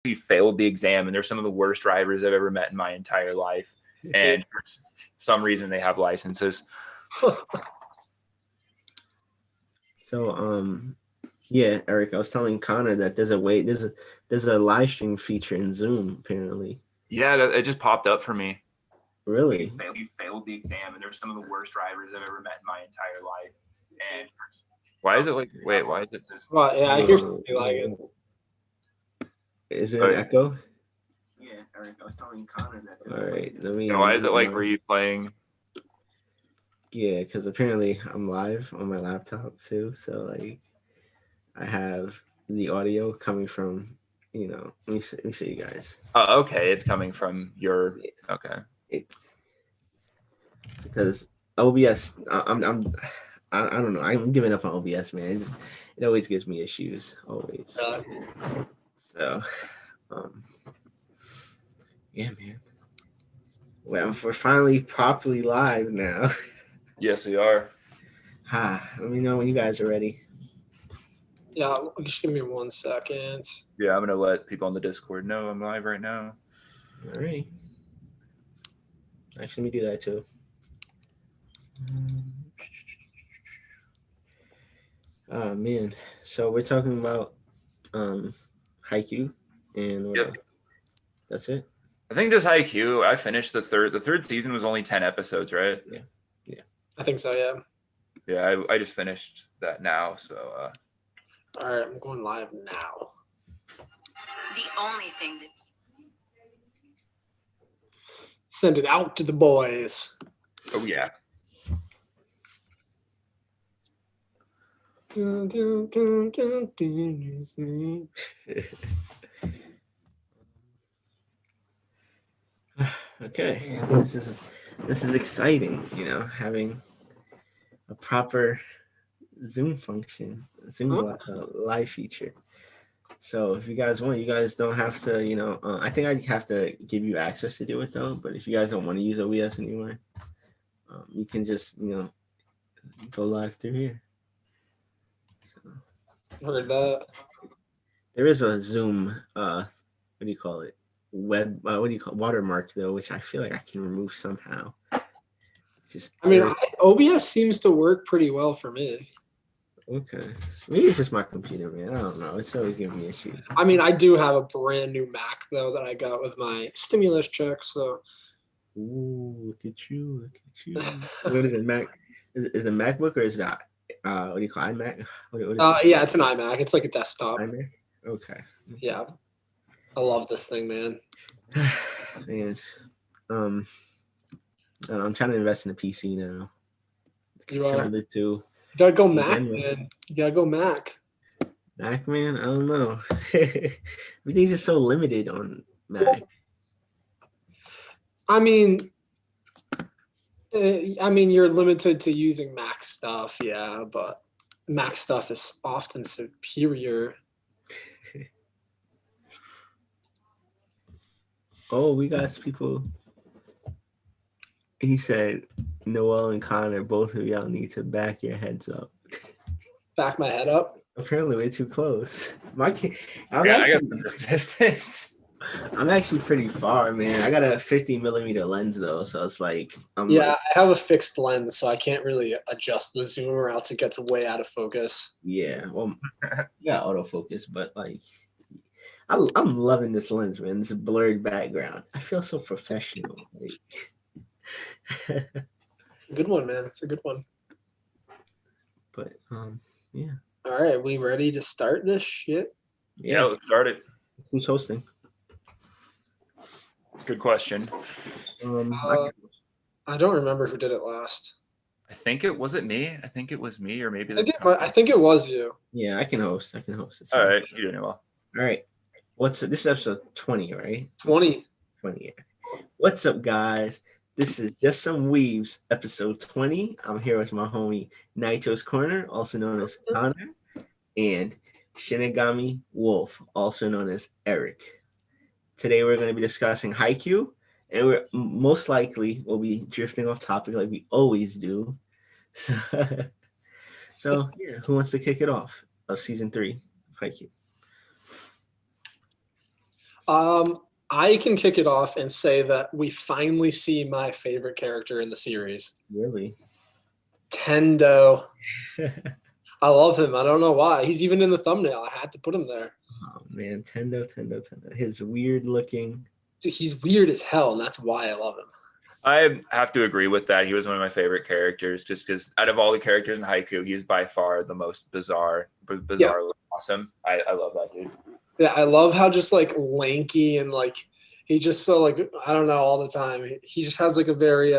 failed the exam, and they're some of the worst drivers I've ever met in my entire life. And for some reason, they have licenses. So, yeah, Eric, I was telling Connor that there's a live stream feature in Zoom apparently. Yeah, it just popped up for me. Really? You failed the exam, and they're some of the worst drivers I've ever met in my entire life. And why is it like? Wait, why is it this? Well, yeah, I hear something lagging. Is there an echo? Yeah, Eric, I was telling Connor that. All right, let me. Why is it like replaying? Yeah, because apparently I'm live on my laptop too, so like I have the audio coming from, let me show you guys. Oh, okay, it's coming from your. Okay. Because OBS, I don't know. I'm giving up on OBS, man. It always gives me issues, always. So, yeah, man. Well, we're finally properly live now. Yes, we are. Let me know when you guys are ready. Yeah, just give me 1 second. Yeah, I'm gonna let people on the Discord know I'm live right now. All right. Actually, let me do that too. Oh man, so we're talking about Haikyuu and what else? That's it. I think just Haikyuu. I finished the third season was only 10 episodes, right? Yeah. I think so, yeah. Yeah, I just finished that now, so all right, I'm going live now. The only thing that send it out to the boys. Oh yeah. Okay, this is exciting, having a proper Zoom function, Zoom live feature. So if you guys want, you guys don't have to, I think I'd have to give you access to do it though. But if you guys don't want to use OBS anymore, you can just, go live through here. So, Heard that. there is a Zoom, what do you call it? Watermark though, which I feel like I can remove somehow. OBS seems to work pretty well for me. Okay, maybe it's just my computer, man. I don't know. It's always giving me issues. I do have a brand new Mac though that I got with my stimulus check. So, ooh, look at you! What is it, Mac? Is it a MacBook or is that what do you call iMac? What is it? Yeah, it's an iMac. It's like a desktop. iMac. Okay. Yeah, I love this thing, man. Man, I'm trying to invest in a PC now. You are? The two. You gotta go Mac, man. You gotta go Mac. Mac, man. I don't know. Everything's just so limited on Mac. You're limited to using Mac stuff, yeah, but Mac stuff is often superior. Oh, we got people. He said, Noel and Connor, both of y'all need to back your heads up. Back my head up? Apparently, we're too close. I got some distance. I'm actually pretty far, man. I got a 50mm lens though, so it's like I have a fixed lens, so I can't really adjust the zoom or else it gets way out of focus. Yeah, well, yeah, autofocus, but like, I'm loving this lens, man. This blurred background. I feel so professional. Good one, man. It's a good one. But yeah. All right, we ready to start this shit? Yeah, let's start it. Who's hosting? Good question. I don't remember who did it last. I think it was me. I think it was me, or maybe I think it was you. Yeah, I can host. It's all right, you're doing well. All right. This is episode 20, right? 20. 20. Yeah. What's up, guys? This is Just Some Weebs, episode 20. I'm here with my homie Naito's Corner, also known as Connor, and Shinigami Wolf, also known as Eric. Today we're going to be discussing Haikyuu, and we're most likely will be drifting off topic like we always do. So yeah, who wants to kick it off of season 3 of Haikyuu? I can kick it off and say that we finally see my favorite character in the series, Really? Tendo. I love him. I don't know why. He's even in the thumbnail. I had to put him there. Oh man, Tendo. His weird looking. Dude, he's weird as hell, and that's why I love him. I have to agree with that. He was one of my favorite characters, just because out of all the characters in Haikyuu, he is by far the most bizarrely awesome. I love that dude. Yeah, I love how just like lanky and like he just so like I don't know all the time. He just has like a very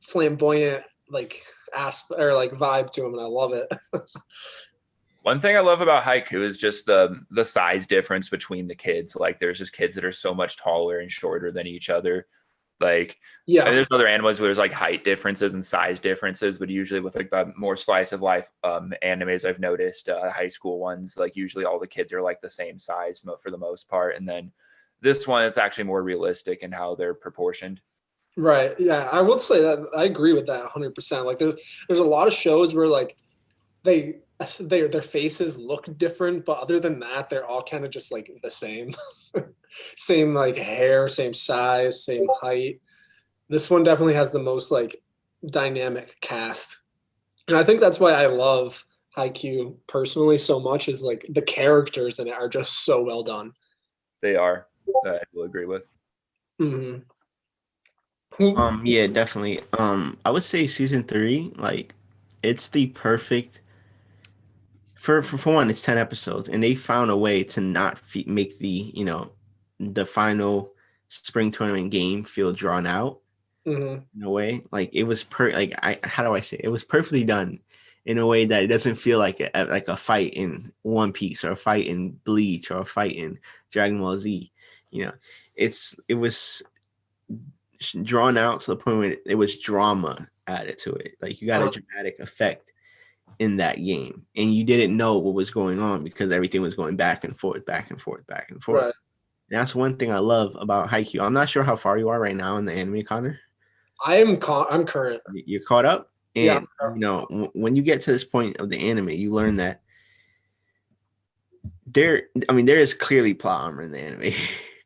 flamboyant like or like vibe to him, and I love it. One thing I love about Haikyuu is just the size difference between the kids. Like there's just kids that are so much taller and shorter than each other. Like Yeah, and there's other animes where there's like height differences and size differences, but usually with like the more slice of life animes I've noticed, high school ones, like usually all the kids are like the same size for the most part. And then this one is actually more realistic in how they're proportioned. right. Yeah, I would say that I agree with that 100%. Like there's a lot of shows where like their faces look different, but other than that, they're all kind of just like the same. Same like hair, same size, same height. This one definitely has the most like dynamic cast. And I think that's why I love Haikyuu personally so much is like the characters in it are just so well done. They are. I will agree with. Mm-hmm. Yeah, definitely. I would say season 3, like, it's the perfect. For one, it's 10 episodes, and they found a way to not make the final spring tournament game feel drawn out. Mm-hmm. In a way, like it was how do I say it? It was perfectly done in a way that it doesn't feel like a fight in One Piece or a fight in Bleach or a fight in Dragon Ball Z. It was drawn out to the point where it was drama added to it. Like you got a dramatic effect in that game, and you didn't know what was going on because everything was going back and forth, back and forth, back and forth. Right. And that's one thing I love about Haikyuu. I'm not sure how far you are right now in the anime, Connor. I'm current. You're caught up, and Yeah. when you get to this point of the anime, you learn that there is clearly plot armor in the anime.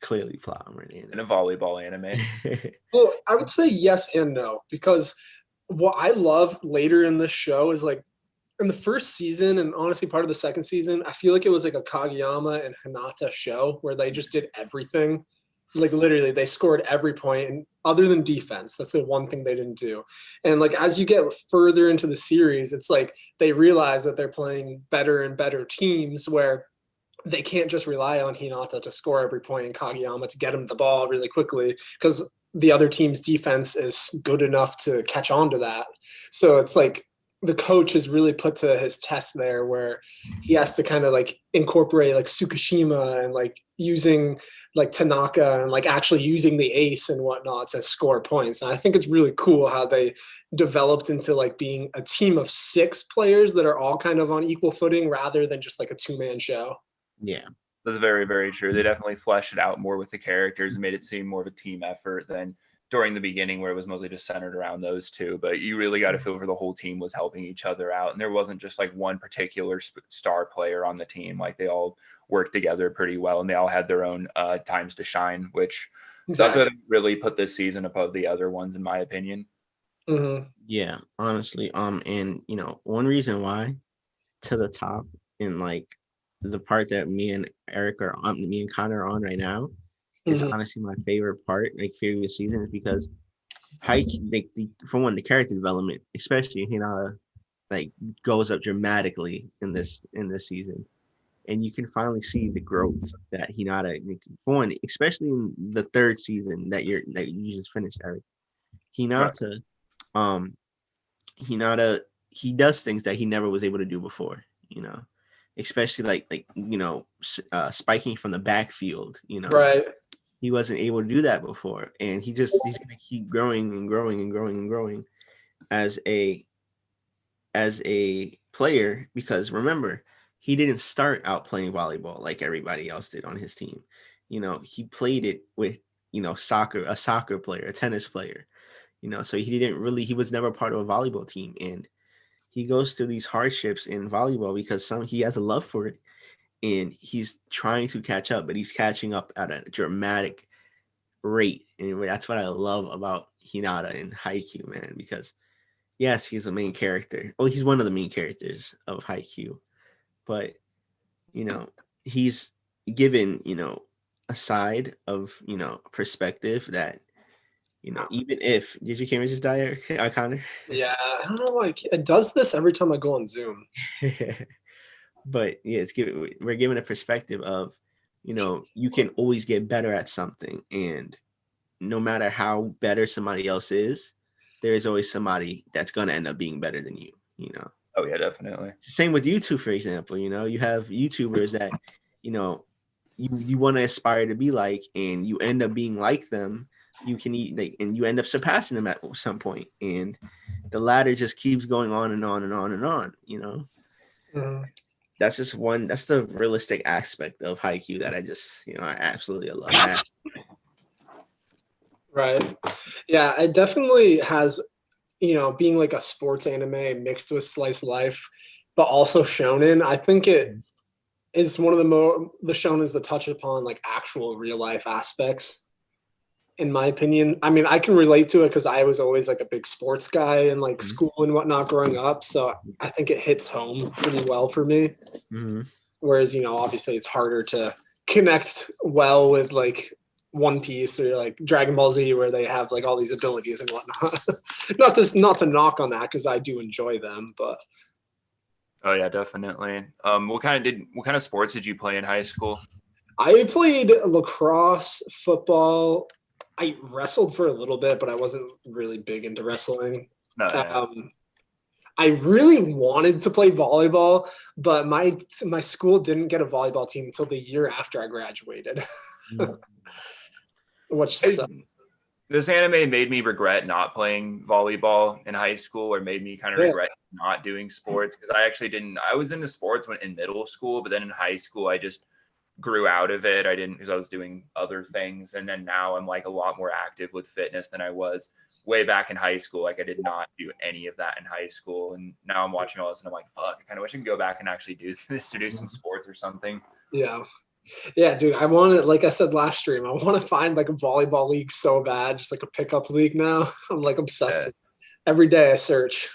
Clearly plot armor in the anime. In a volleyball anime. Well, I would say yes and no, because what I love later in this show is like in the first season and honestly part of the second season, I feel like it was like a Kageyama and Hinata show where they just did everything. Like literally they scored every point, and other than defense, that's the one thing they didn't do. And like as you get further into the series, it's like they realize that they're playing better and better teams where they can't just rely on Hinata to score every point and Kageyama to get him the ball really quickly because the other team's defense is good enough to catch on to that. So it's like the coach is really put to his test there where he has to kind of like incorporate like Tsukishima and like using like Tanaka and like actually using the ace and whatnot to score points. And I think it's really cool how they developed into like being a team of 6 players that are all kind of on equal footing rather than just like a 2-man show. Yeah, that's very, very true. They definitely fleshed it out more with the characters and made it seem more of a team effort than during the beginning where it was mostly just centered around those two. But you really got to feel for the whole team was helping each other out. And there wasn't just like one particular star player on the team. Like they all worked together pretty well and they all had their own times to shine, which that's what really put this season above the other ones, in my opinion. Mm-hmm. Yeah, honestly. And one reason why to the top in like the part that me and Connor are on right now is honestly my favorite part, like favorite season, is because for one, the character development, especially Hinata, like goes up dramatically in this season, and you can finally see the growth that Hinata, for one, especially in the third season that you just finished, Eric. Hinata, Hinata, he does things that he never was able to do before, especially spiking from the backfield, Right. He wasn't able to do that before, and he's gonna keep growing and growing and growing and growing as a player, because remember, he didn't start out playing volleyball like everybody else did on his team. He played it with a soccer player, a tennis player, so he was never part of a volleyball team, and he goes through these hardships in volleyball because he has a love for it, and he's trying to catch up, but he's catching up at a dramatic rate. And that's what I love about Hinata and Haikyuu, man, because yes, he's the main character. Well, he's one of the main characters of Haikyuu, but he's given, a side of, perspective that, even if did you camera just die, Eric? Connor? Yeah, I don't know why it does this every time I go on Zoom. But yeah, we're given a perspective of, you can always get better at something, and no matter how better somebody else is, there is always somebody that's going to end up being better than you. Oh yeah, definitely. Same with YouTube, for example. You have YouTubers that you want to aspire to be like, and you end up being like them. You can and you end up surpassing them at some point, and the ladder just keeps going on and on and on and on. That's just that's the realistic aspect of Haikyuu that I just I absolutely love that. Right. Yeah, it definitely has, being like a sports anime mixed with slice of life, but also shonen. I think it is one of the shonens that touch upon like actual real life aspects, in my opinion. I mean, I can relate to it because I was always like a big sports guy in like school and whatnot growing up. So I think it hits home pretty well for me. Mm-hmm. Whereas, obviously it's harder to connect well with like One Piece or like Dragon Ball Z, where they have like all these abilities and whatnot. not to knock on that, because I do enjoy them, but oh yeah, definitely. What kind of sports did you play in high school? I played lacrosse, football. I wrestled for a little bit, but I wasn't really big into wrestling. No, yeah. I really wanted to play volleyball, but my school didn't get a volleyball team until the year after I graduated. Which sucks. This anime made me regret not playing volleyball in high school, or made me kind of regret not doing sports, because I was into sports in middle school, but then in high school I just grew out of it. Because I was doing other things, and then now I'm like a lot more active with fitness than I was way back in high school. Like I did not do any of that in high school, and now I'm watching all this and I'm like, fuck, I kind of wish I could go back and actually do this, to do some sports or something. Yeah, dude, I want to, like I said last stream, I want to find like a volleyball league so bad, just like a pickup league now. I'm like obsessed with it. Every day I search.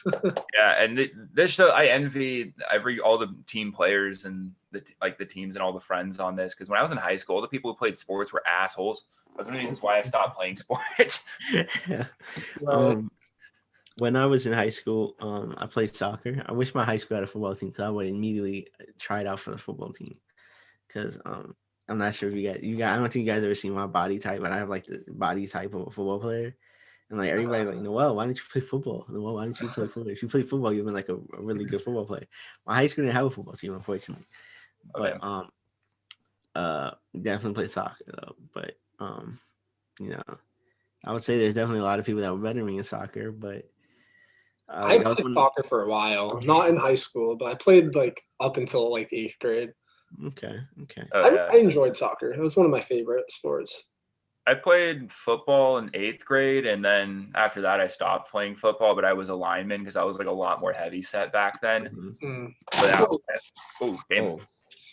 Yeah, and this show, I envy all the team players and the teams and all the friends on this, because when I was in high school, all the people who played sports were assholes. That's one of the reasons why I stopped playing sports. When I was in high school, I played soccer. I wish my high school had a football team, because I would immediately try it out for the football team. Because I'm not sure if you guys, I don't think you guys ever seen my body type, but I have like the body type of a football player. And like everybody's like, Noel, why didn't you play football? Noel, why didn't you play football? If you play football, you've been like a really good football player. My high school didn't have a football team, unfortunately. But definitely played soccer though. But I would say there's definitely a lot of people that were better than me in soccer. But I played soccer for a while, not in high school, but I played like up until like 8th grade. Okay. I enjoyed soccer. It was one of my favorite sports. I played football in 8th grade, and then after that I stopped playing football, but I was a lineman because I was like a lot more heavy set back then.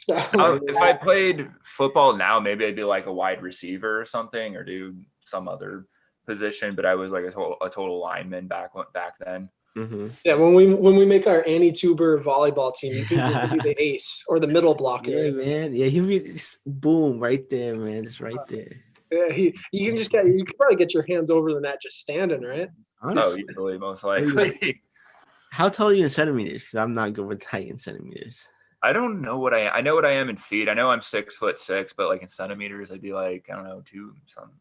If I played football now, maybe I'd be like a wide receiver or something, or do some other position, but I was like a total lineman back then. Mm-hmm. Yeah, when we make our Annie-Tuber volleyball team, you can be the ace or the middle blocker. Yeah, man. Yeah, he'll be boom right there, man. Just right there. Yeah, you can probably get your hands over the net just standing, right? Honestly. Oh, easily, most likely. How tall are you in centimeters? Because I'm not good with height in centimeters. I don't know what I know what I am in feet. I know I'm 6'6", but like in centimeters, I'd be like, I don't know, 2 something.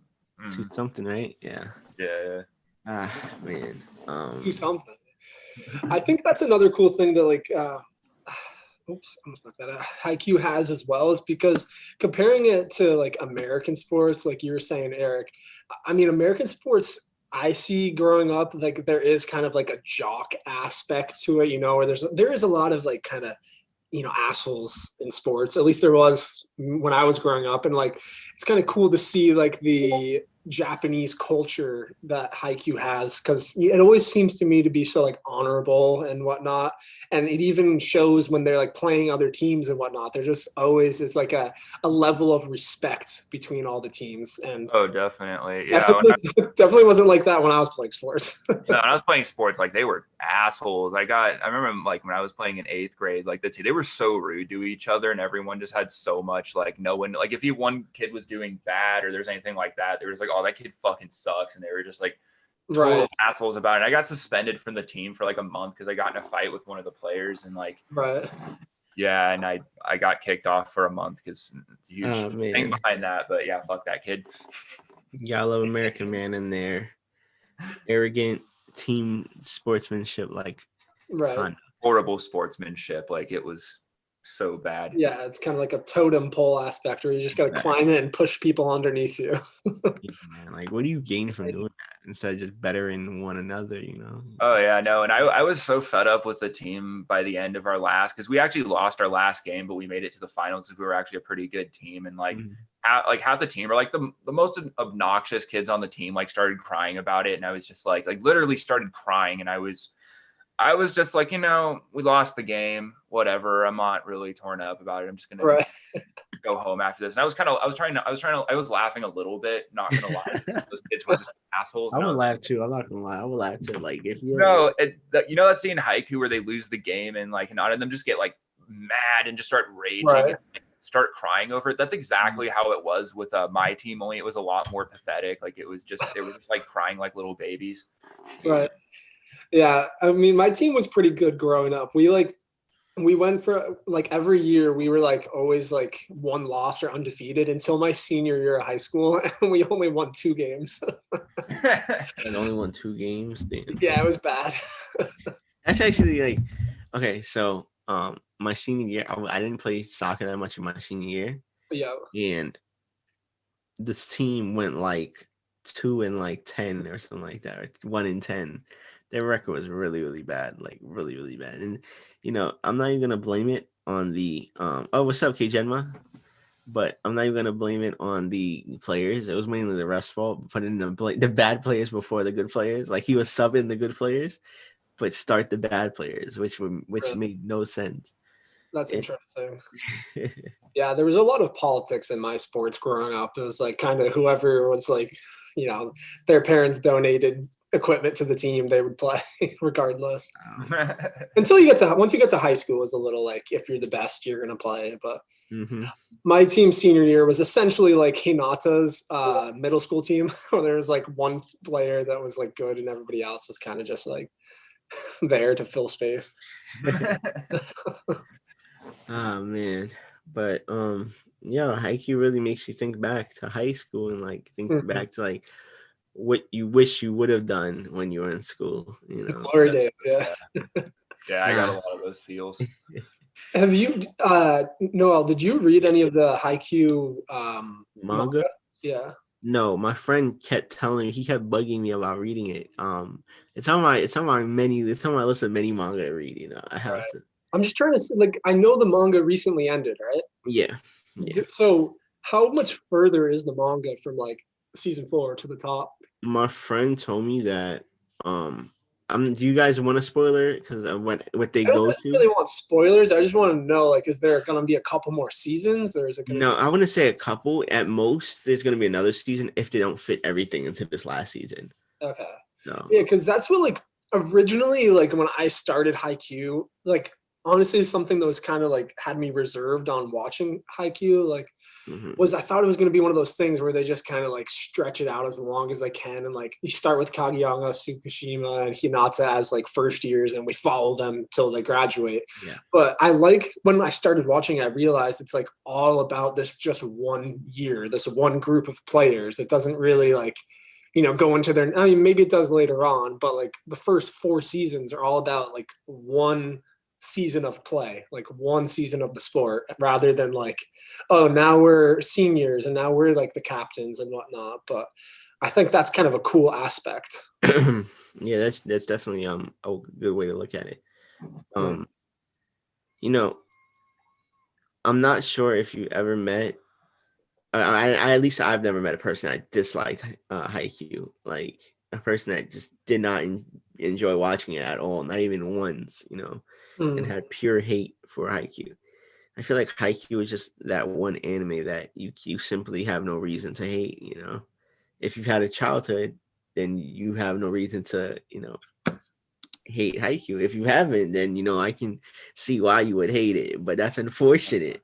2 something, right? Yeah. Yeah. Ah, man. 2 something. I think that's another cool thing that like almost knocked that out. Haikyuu has as well, is because comparing it to like American sports, like you were saying, Eric, I mean, American sports I see growing up, like there is kind of like a jock aspect to it, where there is a lot of like kind of, assholes in sports. At least there was when I was growing up, and like it's kind of cool to see like the Japanese culture that Haikyuu has, because it always seems to me to be so like honorable and whatnot, and it even shows when they're like playing other teams and whatnot. There just always is like a level of respect between all the teams, and Oh, definitely. Yeah. definitely wasn't like that when I was playing sports. When I was playing sports, like they were assholes. I remember like when I was playing in 8th grade, like they were so rude to each other, and everyone just had so much like no one, like if one kid was doing bad or there's anything like that, they were just like, oh, that kid fucking sucks, and they were just like total assholes about it. And I got suspended from the team for like a month because I got in a fight with one of the players, and like yeah, and I got kicked off for a month because it's a huge thing behind that. But yeah, fuck that kid. Yeah, I love American Man in there. Arrogant team sportsmanship, like horrible sportsmanship. Like it was so bad. Yeah, it's kind of like a totem pole aspect where you just got to climb it and push people underneath you. Yeah, man. Like, what do you gain from doing that instead of just bettering one another, you know? Oh yeah, no. And I was so fed up with the team by the end of our last, because we actually lost our last game, but we made it to the finals because we were actually a pretty good team. And like half the team, or like the most obnoxious kids on the team, like started crying about it, and I was just like literally started crying, and I was just like, you know, we lost the game, whatever. I'm not really torn up about it. I'm just gonna go home after this. And I was laughing a little bit, not gonna lie. Those kids were just assholes. I would laugh too. I'm not gonna lie. I would laugh too. Like if you you know that scene in Haikyuu where they lose the game and like none of them just get like mad and just start raging and like, start crying over it. That's exactly how it was with my team, only it was a lot more pathetic. Like they were just like crying like little babies. Right. Yeah, I mean, my team was pretty good growing up. We went for like every year we were like always like one loss or undefeated until my senior year of high school, and we only won 2 games. And only won 2 games. Damn. Yeah, it was bad. That's actually like okay. So my senior year, I didn't play soccer that much in my senior year. Yeah, and this team went like 2-10 or something like that, or 1-10. Their record was really, really bad, like really, really bad. And you know, I'm not even gonna blame it on the oh, what's up, K Genma? But I'm not even gonna blame it on the players. It was mainly the ref's fault, putting the bad players before the good players. Like he was subbing the good players, but start the bad players, which made no sense. That's interesting. Yeah, there was a lot of politics in my sports growing up. It was like kind of whoever was like, you know, their parents donated equipment to the team, they would play regardless. Once you get to high school, is a little like if you're the best, you're gonna play. But my team senior year was essentially like Hinata's middle school team, where there was like one player that was like good, and everybody else was kind of just like there to fill space. Oh man. But yeah, Haikyuu really makes you think back to high school and like think back to like what you wish you would have done when you were in school, you know. Glory days, yeah. Yeah, I got a lot of those feels. Have you Noel, did you read any of the Haikyuu manga? Yeah. No, my friend kept telling me, he kept bugging me about reading it. It's on my list of many manga to read, you know. I have to. I'm just trying to see, like, I know the manga recently ended, right? Yeah. So how much further is the manga from like season 4 to the top? My friend told me that do you guys want a spoiler because of what they go to? I don't really want spoilers. I just want to know, like, is there going to be a couple more seasons, or is it going to I want to say a couple at most. There's going to be another season if they don't fit everything into this last season. Okay. So yeah, because that's what, like, originally, like, when I started Haikyuu, like, honestly, something that was kind of like had me reserved on watching Haikyuu, like, was I thought it was going to be one of those things where they just kind of like stretch it out as long as they can, and like you start with Kageyama, Tsukushima, and Hinata as like first years, and we follow them till they graduate. Yeah. But I like when I started watching, I realized it's like all about this just one year, this one group of players. It doesn't really like, you know, go into their. I mean, maybe it does later on, but like the first 4 seasons are all about like one season of play, like one season of the sport, rather than like, oh, now we're seniors and now we're like the captains and whatnot. But I think that's kind of a cool aspect. Yeah, that's definitely a good way to look at it. You know, I'm not sure if you ever met I at least I've never met a person that disliked Haikyuu, like a person that just did not enjoy watching it at all, not even once, and had pure hate for Haikyuu. I feel like Haikyuu is just that one anime that you simply have no reason to hate. If you've had a childhood, then you have no reason to hate Haikyuu. If you haven't, then I can see why you would hate it, but that's unfortunate.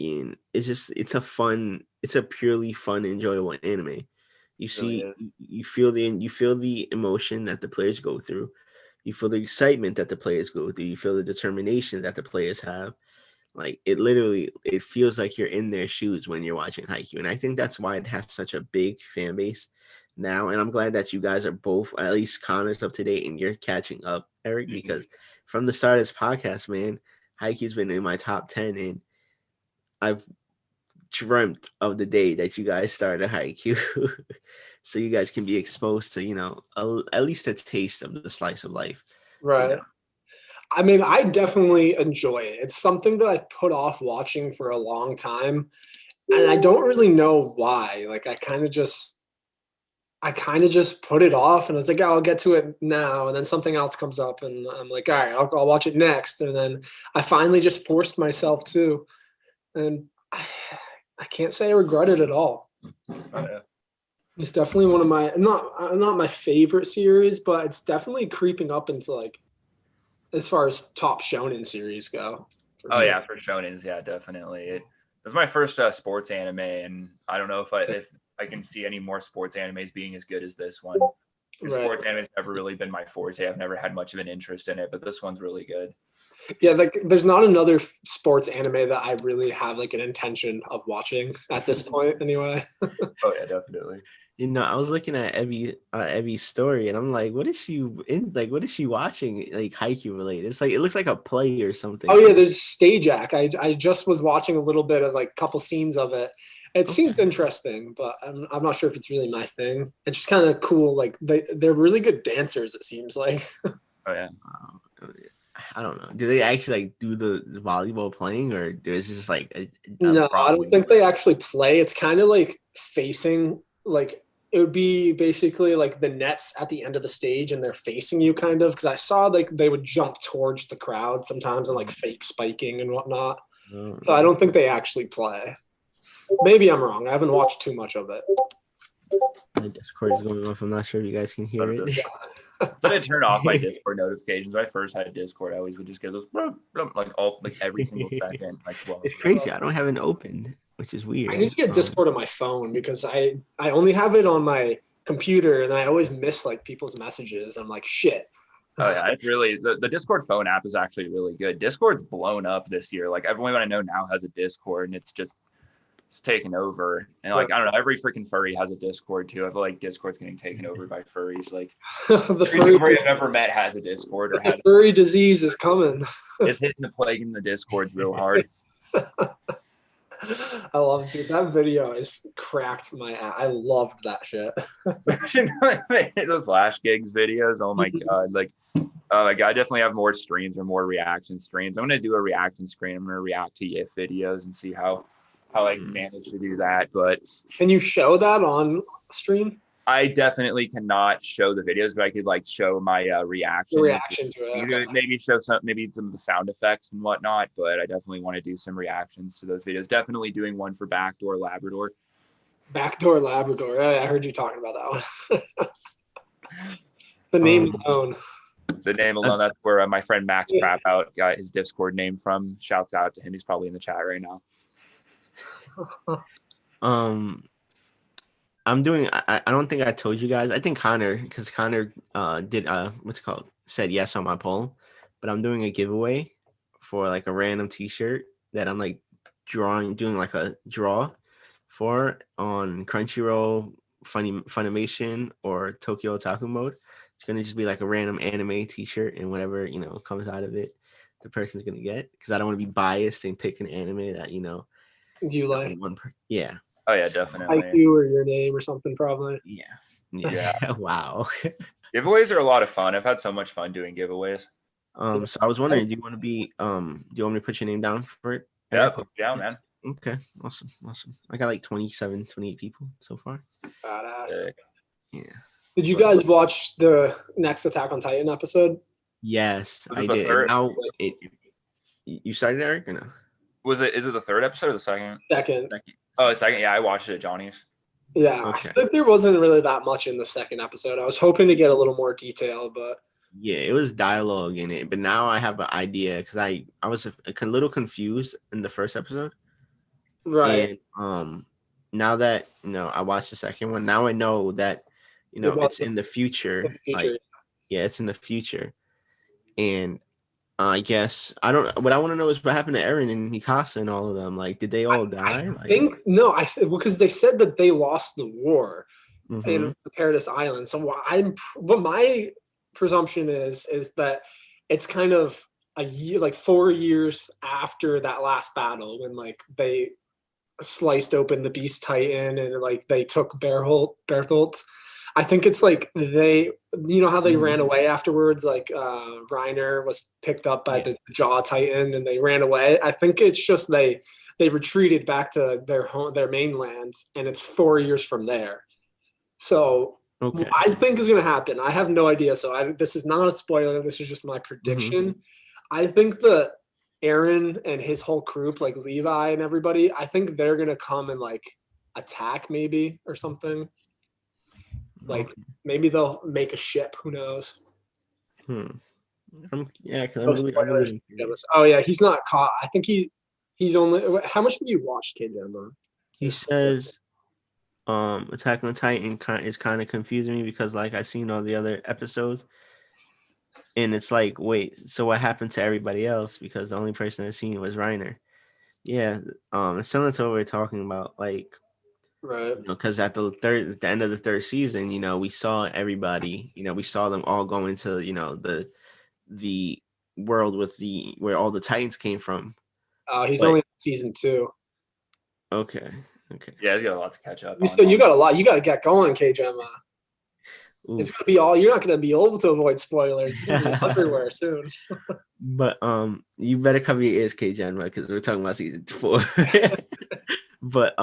And it's a purely fun, enjoyable anime. You see, Really you feel the emotion that the players go through. You feel the excitement that the players go through. You feel the determination that the players have. Like it feels like you're in their shoes when you're watching Haikyuu, and I think that's why it has such a big fan base now. And I'm glad that you guys are both, at least Connor's up to date, and you're catching up, Eric, because from the start of this podcast, man, Haikyuu's been in my top 10, and I've dreamt of the day that you guys started Haikyuu, so you guys can be exposed to at least a taste of the slice of life. Right. I mean, I definitely enjoy it. It's something that I've put off watching for a long time, and I don't really know why. Like, I kind of just put it off, and I was like, oh, I'll get to it now, and then something else comes up, and I'm like, all right, I'll watch it next, and then I finally just forced myself to, and I can't say I regret it at all. It's definitely one of my not my favorite series, but it's definitely creeping up into like as far as top shonen series go. Oh yeah, for shonens, yeah, definitely. It was my first sports anime, and I don't know if I can see any more sports animes being as good as this one. Right. Sports anime's never really been my forte. I've never had much of an interest in it, but this one's really good. Yeah, like there's not another sports anime that I really have like an intention of watching at this point, anyway. Oh yeah, definitely. I was looking at Evie's story, and I'm like, what is she in? Like, what is she watching? Like Haikyuu related? It's like it looks like a play or something. Oh yeah, there's Stage Act. I just was watching a little bit of like a couple scenes of it. It seems interesting, but I'm not sure if it's really my thing. It's just kind of cool. Like they're really good dancers. It seems like. Oh yeah. I don't know. Do they actually like do the volleyball playing, or is just like a no? I don't think they actually play. It's kind of like facing like. It would be basically like the nets at the end of the stage and they're facing you kind of, because I saw like they would jump towards the crowd sometimes and like fake spiking and whatnot. So I don't think they actually play. Maybe I'm wrong. I haven't watched too much of it. My Discord is going off. I'm not sure if you guys can hear it. But I turn off my Discord notifications. When I first had Discord, I always would just get those like every single second. Like, well, it's crazy. I don't have it open, which is weird. I need to get Discord on my phone because I only have it on my computer and I always miss like people's messages. I'm like, shit. Oh yeah, it's really the Discord phone app is actually really good. Discord's blown up this year. Like everyone I know now has a Discord, and it's taken over. And like I don't know, every freaking furry has a Discord too. I feel like Discord's getting taken over by furries. Like the furry I've ever met has a Discord or has furry disease is coming. It's hitting the plague in the Discords real hard. I love it, dude. That video is cracked my ass. I loved that shit. The Flash Gigs videos. Oh my god! Like I definitely have more streams or more reaction streams. I'm gonna do a reaction screen. I'm gonna react to YIF videos and see how I manage to do that. But can you show that on stream? I definitely cannot show the videos, but I could like show my reaction. The reaction to it. Okay. Maybe show some of the sound effects and whatnot. But I definitely want to do some reactions to those videos. Definitely doing one for Backdoor Labrador. Backdoor Labrador. I heard you talking about that one. The name alone. The name alone. That's where my friend Max Crap Out got his Discord name from. Shouts out to him. He's probably in the chat right now. I'm doing. I don't think I told you guys. I think Connor, because Connor did said yes on my poll, but I'm doing a giveaway for like a random T-shirt that I'm like doing like a draw for on Crunchyroll, Funimation, or Tokyo Otaku Mode. It's gonna just be like a random anime T-shirt, and whatever comes out of it, the person's gonna get. Because I don't want to be biased and pick an anime that you like. Yeah. Oh yeah, definitely. Haikyuu or your name or something, probably. Yeah. Wow. Giveaways are a lot of fun. I've had so much fun doing giveaways. So I was wondering, do you want me to put your name down for it? Yeah, put it down, man. Okay, awesome. I got like 27, 28 people so far. Badass. Yeah. Did you guys watch the next Attack on Titan episode? Yes, Was I it the did. And third? now you started, Eric, or no? Is it the third episode or the second? Second. Oh, the second. Yeah, I watched it at Johnny's. Yeah, Okay. I think there wasn't really that much in the second episode. I was hoping to get a little more detail, but Yeah, it was dialogue in it, but now I have an idea because I was a little confused in the first episode, right. and now that I watched the second one, now I know that it's in the future. Like, yeah, it's in the future, and I guess I don't. What I want to know is what happened to Eren and Mikasa and all of them. Like, did they all die? I think no, because they said that they lost the war Mm-hmm. in Paradise Island. So what my presumption is that it's kind of a year, like 4 years after that last battle, when like they sliced open the Beast Titan and like they took Bertholdt. I think it's like they, how they ran away afterwards. Like Reiner was picked up by the Jaw Titan and they ran away. I think it's just they retreated back to their mainland, and it's 4 years from there. So what I think is going to happen, I have no idea. So this is not a spoiler. This is just my prediction. I think that Eren and his whole group, like Levi and everybody, I think they're going to come and like attack maybe or something. Like maybe they'll make a ship. Who knows? Yeah, because oh yeah, he's not caught. I think he's only. How much have you watched, K-Jamba? He says, Attack on Titan is kind of confusing me because like I've seen all the other episodes, and it's like, wait, so what happened to everybody else? Because the only person I've seen was Reiner. Yeah, it's similar to what we were talking about, like. Right. Because at the end of the third season, we saw everybody. We saw them all go into the world where all the Titans came from. He's only in season 2. Okay. Yeah, he's got a lot to catch up. You got a lot. You got to get going, K-Gemma. It's gonna be all. You're not gonna be able to avoid spoilers. It's gonna be everywhere soon. But you better cover your ears, K-Gemma, because we're talking about season 4. But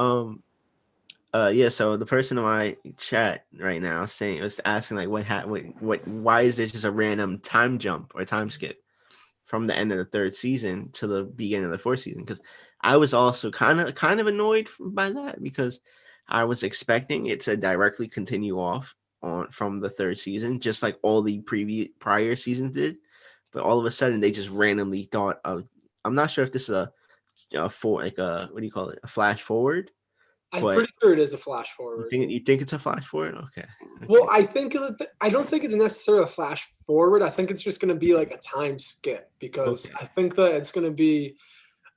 yeah, so the person in my chat right now was asking like why is there just a random time jump or time skip from the end of the third season to the beginning of the fourth season? Because I was also kind of annoyed by that, because I was expecting it to directly continue off from the third season, just like all the prior seasons did. But all of a sudden they just randomly thought of, I'm not sure if this is a what do you call it, a flash forward. I'm pretty sure it is a flash forward. You think it's a flash forward? Okay. Well, I don't think it's necessarily a flash forward. I think it's just going to be like a time skip, because I think that it's going to be.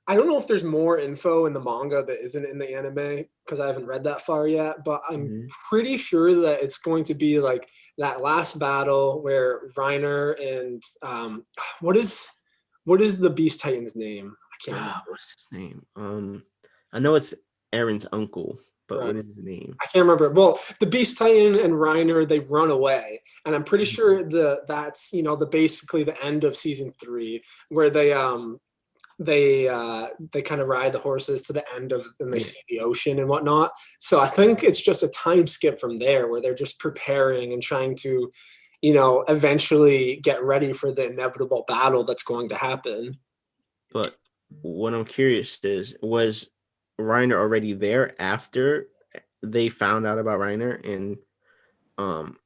I don't know if there's more info in the manga that isn't in the anime, because I haven't read that far yet. But I'm pretty sure that it's going to be like that last battle where Reiner and what is the Beast Titan's name? I can't remember. What's his name? I know it's Eren's uncle, but what is his name? I can't remember. Well, the Beast Titan and Reiner, they run away, and I'm pretty sure that's basically the end of season 3, where they kind of ride the horses to the end and they see the ocean and whatnot. So I think it's just a time skip from there, where they're just preparing and trying to, eventually get ready for the inevitable battle that's going to happen. But what I'm curious is, was Reiner already there after they found out about Reiner? And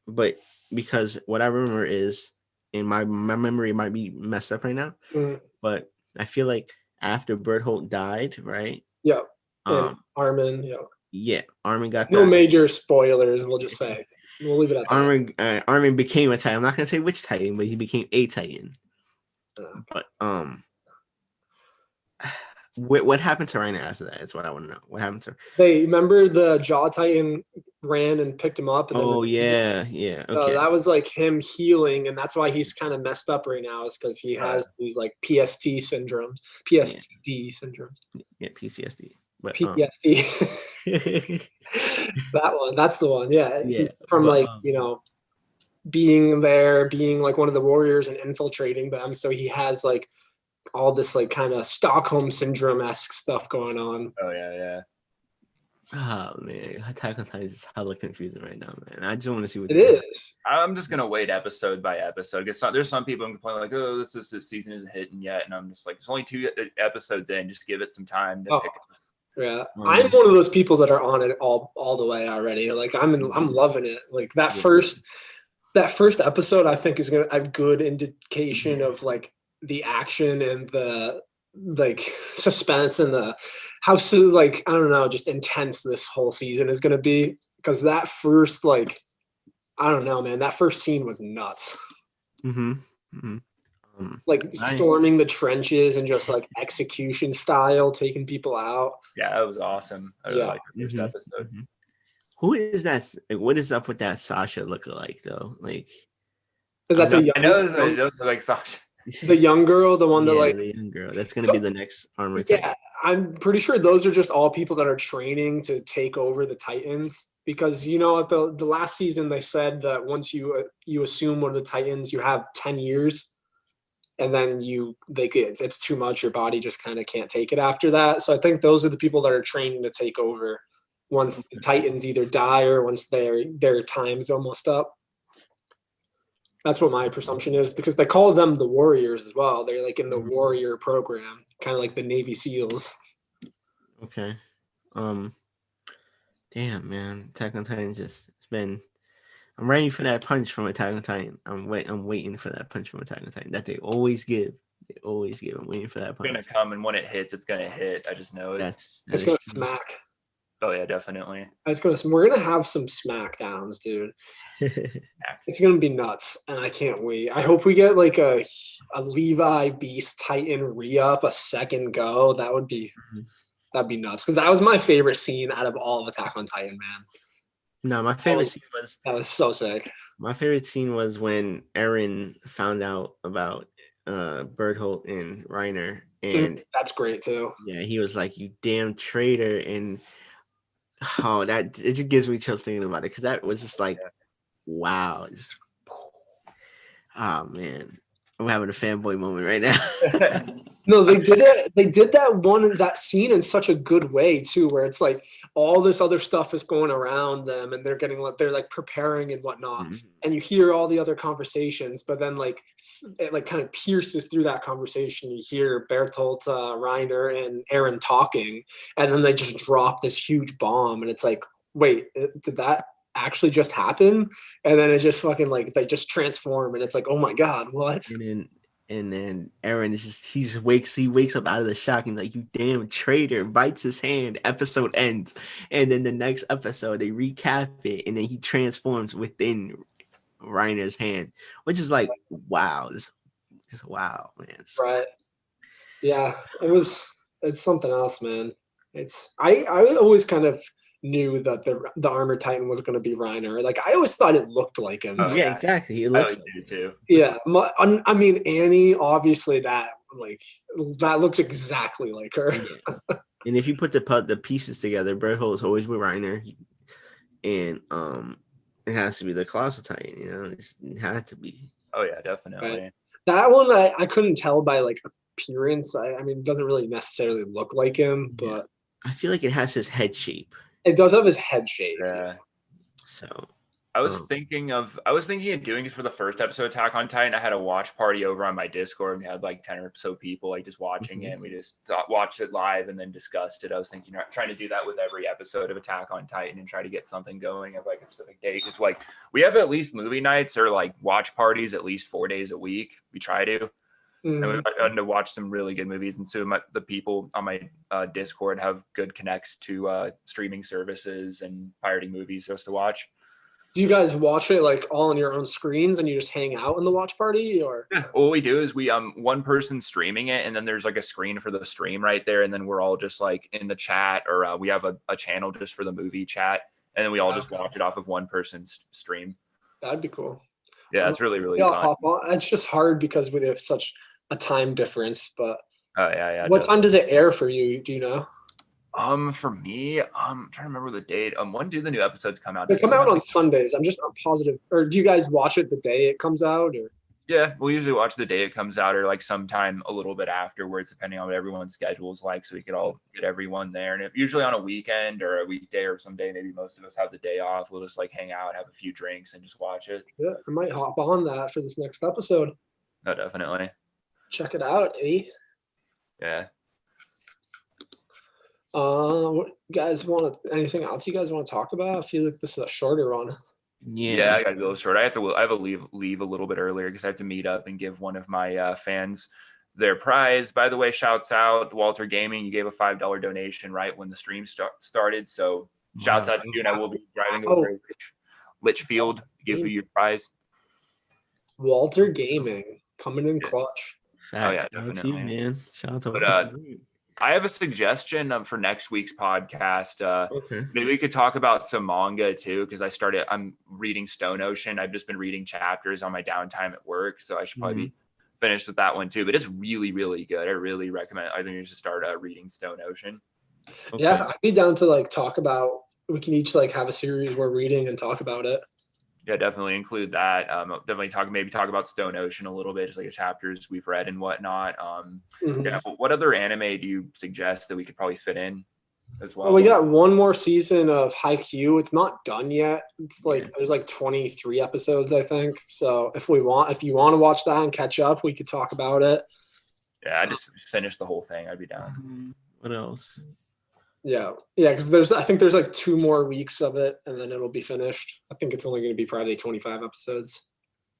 but because what I remember is, in my memory might be messed up right now, but I feel like after Bertholdt died, right? Yeah. And Armin, yeah, Armin got no major spoilers. We'll just say we'll leave it at that. Armin became a Titan. I'm not gonna say which Titan, but he became a Titan. But what happened to Reiner after that? That's what I want to know. What happened to her? They remember the Jaw Titan ran and picked him up. And yeah. So okay. That was like him healing, and that's why he's kind of messed up right now, is because he has these like PTSD syndromes. Yeah, PTSD. But, PTSD. That one. That's the one. Yeah. Being there, being like one of the warriors and infiltrating them. So he has like all this like kind of Stockholm syndrome-esque stuff going on. Oh yeah. Oh man, Attack on Titan is hella confusing right now, man. I just want to see what It is. I'm just gonna wait episode by episode. There's some people who complain like, oh, this season isn't hitting yet, and I'm just like, it's only 2 episodes in. Just give it some time to pick it. Yeah, I'm one of those people that are on it all the way already. Like I'm loving it. Like that first episode, I think is gonna a good indication of like the action and the like suspense and the how like I don't know, just intense this whole season is gonna be, because that first like I don't know, man, that first scene was nuts. Like storming the trenches and just like execution style, taking people out. Yeah, that was awesome. I really liked the first episode. Who is that? Like, what is up with that Sasha look-alike though? Like, is that the young? I know it does look like Sasha. The young girl, the one that like the young girl. That's gonna be the next armor. Titan. I'm pretty sure those are just all people that are training to take over the Titans. Because you know, at the last season, they said that once you assume one of the Titans, you have 10 years, and then it's too much. Your body just kind of can't take it after that. So I think those are the people that are training to take over once the Titans either die or once their time's almost up. That's what my presumption is, because they call them the Warriors as well. They're like in the Warrior program, kind of like the Navy SEALs. Okay. Damn, man. Attack on Titan I'm ready for that punch from Attack on Titan. I'm waiting for that punch from Attack on Titan that they always give. I'm waiting for that punch. It's gonna come, and when it hits, it's gonna hit. I just know it. It's gonna smack. Oh yeah, definitely. We're gonna have some smackdowns, dude. It's gonna be nuts, and I can't wait. I hope we get like a Levi Beast Titan re-up, a second go. That'd be nuts, because that was my favorite scene out of all of Attack on Titan, man. No, my favorite scene was that was so sick. My favorite scene was when Eren found out about Bertholdt and Reiner, and that's great too. Yeah, he was like, "You damn traitor," and it just gives me chills thinking about it, because that was just like, wow. Oh man, I'm having a fanboy moment right now. No, they did it. They did that scene in such a good way too, where it's like all this other stuff is going around them, and they're like preparing and whatnot, and you hear all the other conversations, but then like it like kind of pierces through that conversation. You hear Bertolt, Reiner, and Eren talking, and then they just drop this huge bomb, and it's like, wait, did that actually just happen? And then it just fucking like they just transform, and it's like, oh my god, what? And then Eren he wakes up out of the shock and like, you damn traitor, bites his hand, episode ends. And then the next episode they recap it, and then he transforms within Reiner's hand, which is like, wow, just wow, man. Right. Yeah, it's something else, man. I always kind of knew that the Armored Titan was going to be Reiner. Like, I always thought it looked like him. Oh, yeah, exactly. He looks like it too. Yeah. I mean, Annie, obviously that looks exactly like her. Yeah. And if you put the pieces together, Bertholdt is always with Reiner. And it has to be the Colossal Titan, you know? It had to be. Oh, yeah, definitely. Right. That one, I couldn't tell by, like, appearance. I mean, it doesn't really necessarily look like him, but... I feel like it has his head shape. It does have his head shape. Yeah. So I was thinking of doing this for the first episode of Attack on Titan. I had a watch party over on my Discord. We had like 10 or so people like just watching it. We just watched it live and then discussed it. I was thinking trying to do that with every episode of Attack on Titan and try to get something going at like a specific day. Because like we have at least movie nights or like watch parties at least 4 days a week. We try to. And we've gotten to watch some really good movies, and so the people on my Discord have good connects to streaming services and pirating movies for us to watch. Do you guys watch it like all on your own screens and you just hang out in the watch party, or? What we do is we one person streaming it, and then there's like a screen for the stream right there, and then we're all just like in the chat, or we have a channel just for the movie chat, and then we all just watch it off of one person's stream. That'd be cool. Yeah, it's really fun. It's just hard because we have such a time difference, but what time does it air for you? Do you know? For me, I'm trying to remember the date. When do the new episodes come out? They come out on Sundays. I'm just not positive. Or do you guys watch it the day it comes out? Or Yeah, we'll usually watch the day it comes out or like sometime a little bit afterwards, depending on what everyone's schedule is like, so we could all get everyone there. And usually on a weekend or a weekday or someday, maybe most of us have the day off. We'll just like hang out, have a few drinks, and just watch it. Yeah, I might hop on that for this next episode. No, definitely. Check it out, eh? Yeah. What you guys want? Anything else you guys want to talk about? I feel like this is a shorter one. Yeah, I gotta be a little short. I have to leave a little bit earlier because I have to meet up and give one of my fans their prize. By the way, shouts out Walter Gaming. You gave a $5 donation right when the stream started. So shouts out to you, and I will be driving over to Litchfield to give you your prize. Walter Gaming coming in clutch. Fact. Oh yeah, Shout out to definitely, you, man. Shout out to But, I have a suggestion for next week's podcast. okay. Maybe we could talk about some manga too, because I'm reading Stone Ocean. I've just been reading chapters on my downtime at work, so I should probably be finished with that one too. But it's really, really good. I really recommend. I think you should start reading Stone Ocean. Okay. Yeah, I'd be down to like talk about. We can each like have a series we're reading and talk about it. Yeah, definitely include that. Definitely talk about Stone Ocean a little bit, just like the chapters we've read and whatnot. Yeah. What other anime do you suggest that we could probably fit in as well? Well, we got one more season of Haikyuu. It's not done yet. It's like there's like 23 episodes, I think. So if you want to watch that and catch up, we could talk about it. Yeah, I just finished the whole thing. I'd be down. What else? Yeah, because I think there's like 2 more weeks of it, and then it'll be finished. I think it's only going to be probably 25 episodes.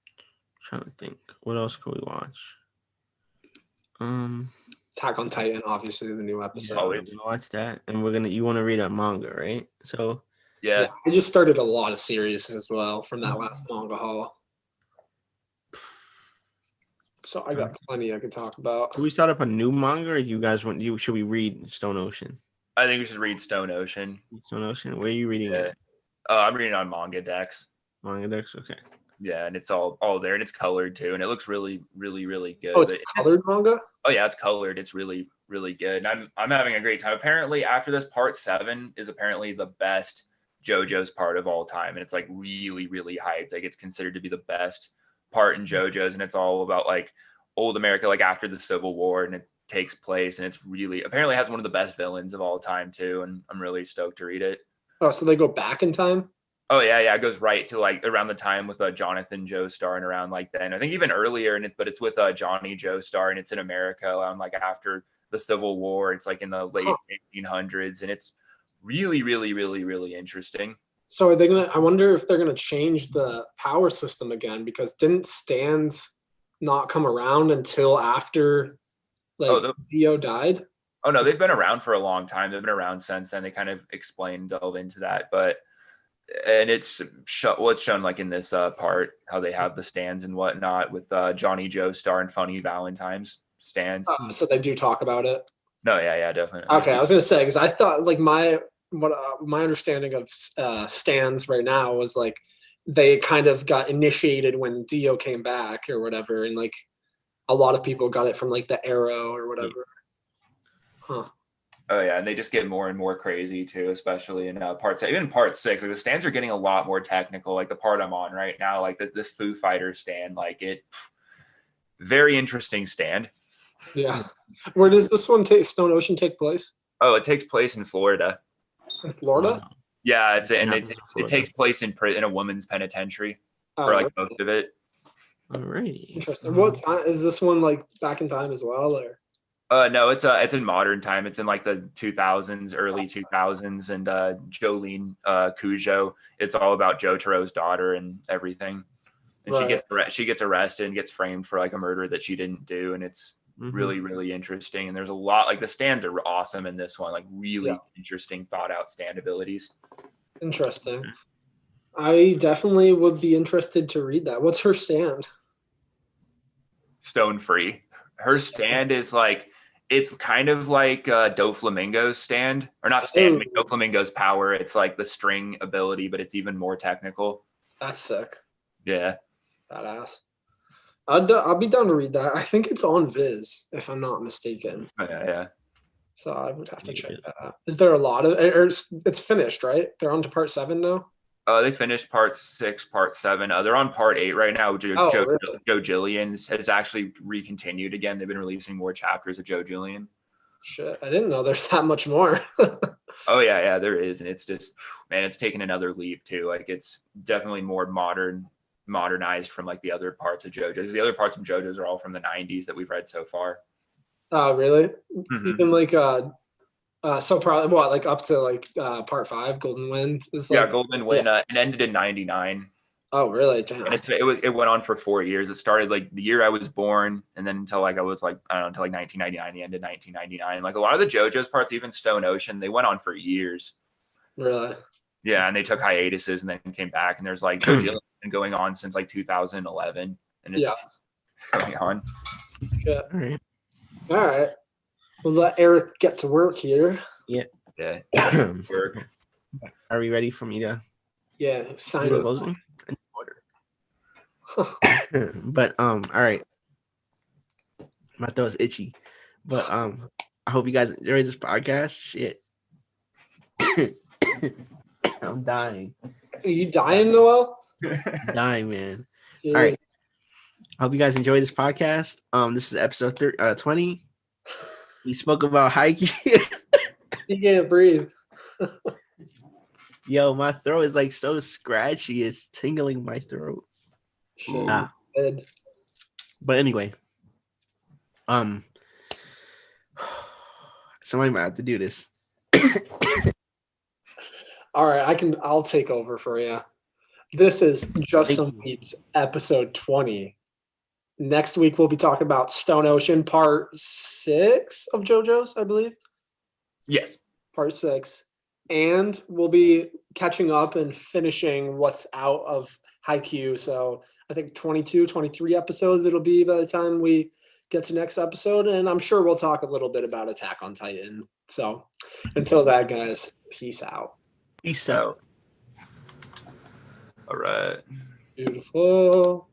I'm trying to think. What else can we watch? Attack on Titan, obviously the new episode. Yeah, we're gonna watch that, and you want to read a manga, right? So yeah, I just started a lot of series as well from that last manga haul. So I got plenty I could talk about. Should we start up a new manga, or you guys should we read Stone Ocean? I think we should read Stone Ocean. Stone Ocean. Where are you reading it? I'm reading on Manga Dex. Manga Dex. Okay. Yeah, and it's all there, and it's colored too, and it looks really, really, really good. Oh, it's colored manga? Oh yeah, it's colored. It's really, really good. And I'm having a great time. Apparently, after this, part 7 is apparently the best JoJo's part of all time, and it's like really, really hyped. Like it's considered to be the best part in JoJo's, and it's all about like old America, like after the Civil War, and it takes place, and it's really apparently has one of the best villains of all time too, and I'm really stoked to read it. Oh, so they go back in time? Oh yeah, it goes right to like around the time with Jonathan Joestar and around like then. I think even earlier but it's with Johnny Joestar, and it's in America around like after the Civil War. It's like in the late 1800s, and it's really, really, really, really interesting. So are they I wonder if they're gonna change the power system again, because didn't stands not come around until after Dio died? Oh no, they've been around for a long time. They've been around since then. They kind of delve into that, and it's shown like in this part how they have the stands and whatnot with Johnny Joestar and Funny Valentine's stands. So they do talk about it. No, yeah, definitely. Okay, I was gonna say, because I thought like my understanding of stands right now was like they kind of got initiated when Dio came back or whatever, and like a lot of people got it from like the Arrow or whatever. Huh. Oh yeah, and they just get more and more crazy too, especially in even part 6. Like the stands are getting a lot more technical. Like the part I'm on right now, like this Foo Fighters stand, very interesting stand. Yeah. Where does this one Stone Ocean take place? Oh, it takes place in Florida. In Florida? Wow. Yeah, it takes place in a woman's penitentiary for like most of it. Alrighty. Interesting. What time is this one, like back in time as well, or? No, it's in modern time. It's in like the 2000s, early 2000s, and Jolene Cujo. It's all about Jotaro's daughter and everything. And she gets arrested and gets framed for like a murder that she didn't do, and it's really, really interesting. And there's a lot, like the stands are awesome in this one, like really interesting, thought out stand abilities. Interesting. I definitely would be interested to read that. What's her stand? Stone free. Her stand is like, it's kind of like Doflamingo's stand, or not stand, but Doflamingo's power. It's like the string ability, but it's even more technical. That's sick. Yeah. Badass. I'll be down to read that. I think it's on Viz, if I'm not mistaken. Yeah. So I would have to check that out. Is there a lot of, or it's finished, right? They're on to part 7 now? They finished part 6, part 7. They're on part 8 right now. Really? Joe Jillian has actually recontinued again. They've been releasing more chapters of Joe Jillian. Shit, I didn't know there's that much more. Oh yeah, there is, and it's just, man, it's taken another leap too. Like it's definitely more modernized from like the other parts of JoJo's. The other parts of JoJo's are all from the 90s that we've read so far. Oh, really? Mhm. Even like so probably what, like up to like part 5, Golden Wind is like, Yeah, Golden Wind it ended in 99. oh really? Damn. And it went on for 4 years. It started like the year I was born, and then until like I was like, I don't know, until like 1999, the end of 1999. Like a lot of the JoJo's parts, even Stone Ocean, they went on for years. Really? Yeah, and they took hiatuses and then came back. And there's like Joe Jillian been going on since like 2011, and it's going on. Shit. All All right. We'll let Eric get to work here. Yeah. right. Are we ready for me to Yeah, sign do it. closing? But all right. My throat's itchy. But I hope you guys enjoyed this podcast. Shit. I'm dying. Are you dying, Noel? Dying, man. Jeez. All right. I hope you guys enjoyed this podcast. This is episode 20. We spoke about Haikyuu. You can't breathe. Yo, my throat is like so scratchy. It's tingling my throat. Shit. But anyway, somebody might have to do this. All right, I'll take over for you. This is Just Some Weebs, episode 20. Next week we'll be talking about Stone Ocean part 6 of JoJo's, I believe. Yes. Part 6. And we'll be catching up and finishing what's out of Haikyuu. So I think 22, 23 episodes it'll be by the time we get to next episode. And I'm sure we'll talk a little bit about Attack on Titan. So until that, guys, peace out. Peace out. All right. Beautiful.